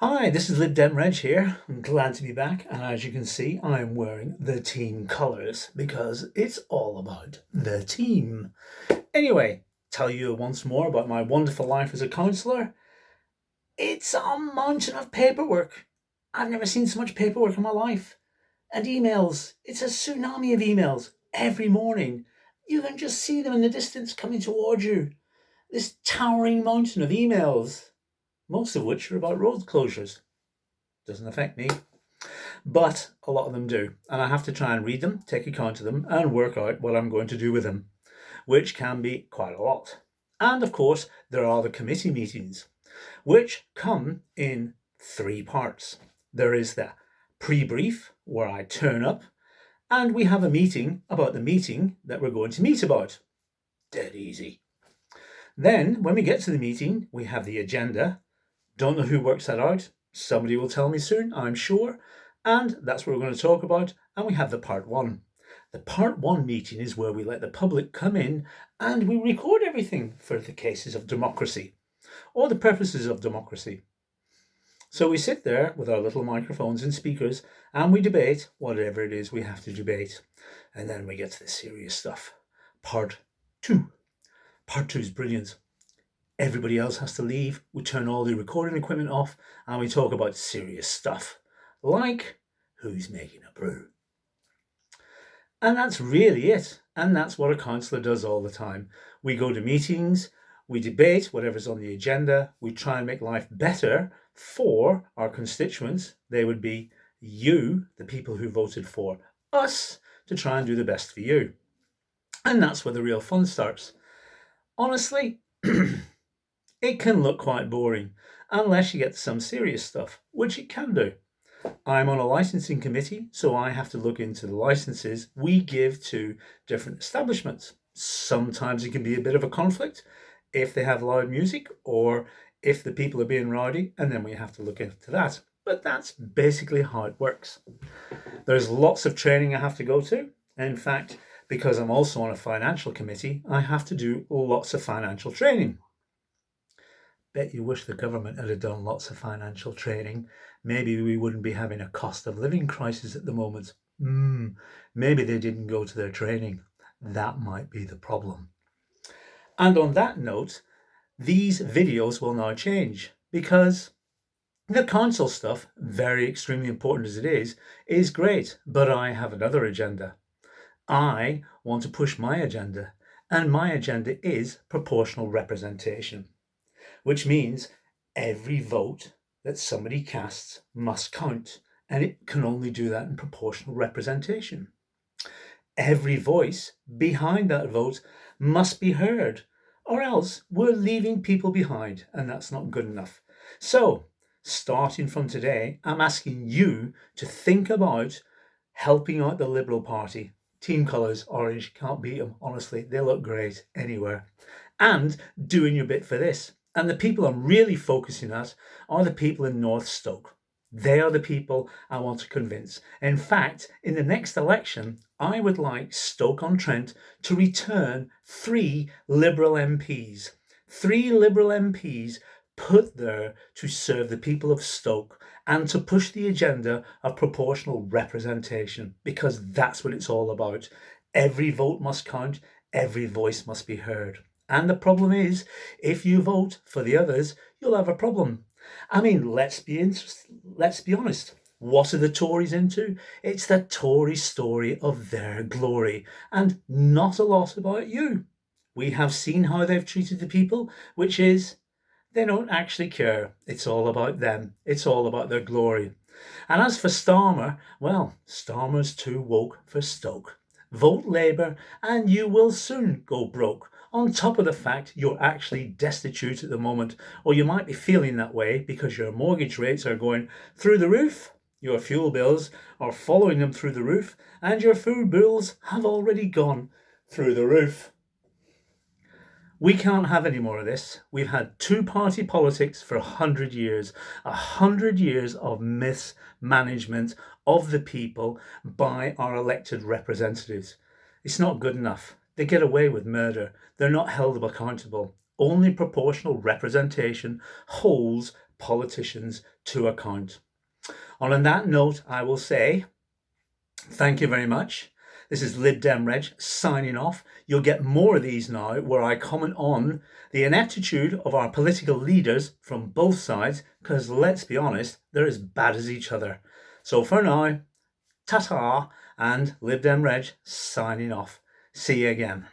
Hi, this is Libdem Reg here. I'm glad to be back, and as you can see, I'm wearing the team colours because it's all about the team. Anyway, tell you once more about my wonderful life as a counsellor. It's a mountain of paperwork. I've never seen so much paperwork in my life. And emails. It's a tsunami of emails every morning. You can just see them in the distance coming towards you. This towering mountain of emails, most of which are about road closures. Doesn't affect me, but a lot of them do. And I have to try and read them, take account of them, and work out what I'm going to do with them, which can be quite a lot. And of course, there are the committee meetings, which come in three parts. There is the pre-brief, where I turn up, and we have a meeting about the meeting that we're going to meet about. Dead easy. Then, when we get to the meeting, we have the agenda. Don't know who works that out. Somebody will tell me soon, I'm sure. And that's what we're going to talk about. And we have the part one. The part one meeting is where we let the public come in and we record everything for the cases of democracy or the purposes of democracy. So we sit there with our little microphones and speakers and we debate whatever it is we have to debate. And then we get to the serious stuff. Part two. Part two is brilliant. Everybody else has to leave. We turn all the recording equipment off and we talk about serious stuff, like who's making a brew. And that's really it. And that's what a counsellor does all the time. We go to meetings, we debate whatever's on the agenda, we try and make life better for our constituents. They would be you, the people who voted for us, to try and do the best for you. And that's where the real fun starts. Honestly, it can look quite boring unless you get some serious stuff, which it can do. I'm on a licensing committee, so I have to look into the licenses we give to different establishments. Sometimes it can be a bit of a conflict if they have loud music or if the people are being rowdy, and then we have to look into that. But that's basically how it works. There's lots of training I have to go to. In fact, because I'm also on a financial committee, I have to do lots of financial training. Bet you wish the government had done lots of financial training. Maybe we wouldn't be having a cost of living crisis at the moment. Maybe they didn't go to their training. That might be the problem. And on that note, these videos will now change because the council stuff, very extremely important as it is great, but I have another agenda. I want to push my agenda, and my agenda is proportional representation, which means every vote that somebody casts must count, and it can only do that in proportional representation. Every voice behind that vote must be heard, or else we're leaving people behind, and that's not good enough. So, starting from today, I'm asking you to think about helping out the Liberal Party. Team colours, orange, can't beat them, honestly, they look great anywhere. And doing your bit for this. And the people I'm really focusing at are the people in North Stoke. They are the people I want to convince. In fact, in the next election, I would like Stoke-on-Trent to return 3 Liberal MPs. 3 Liberal MPs put there to serve the people of Stoke and to push the agenda of proportional representation, because that's what it's all about. Every vote must count, every voice must be heard. And the problem is, if you vote for the others, you'll have a problem. I mean, let's be honest. What are the Tories into? It's the Tory story of their glory, and not a lot about you. We have seen how they've treated the people, which is they don't actually care. It's all about them. It's all about their glory. And as for Starmer, well, Starmer's too woke for Stoke. Vote Labour and you will soon go broke. On top of the fact you're actually destitute at the moment, or you might be feeling that way because your mortgage rates are going through the roof, your fuel bills are following them through the roof, and your food bills have already gone through the roof. We can't have any more of this. We've had two-party politics for 100 years. 100 years of mismanagement of the people by our elected representatives. It's not good enough. They get away with murder. They're not held accountable. Only proportional representation holds politicians to account. On that note, I will say thank you very much. This is Libdem Reg signing off. You'll get more of these now where I comment on the ineptitude of our political leaders from both sides, because let's be honest, they're as bad as each other. So for now, ta-ta, and Libdem Reg signing off. See you again.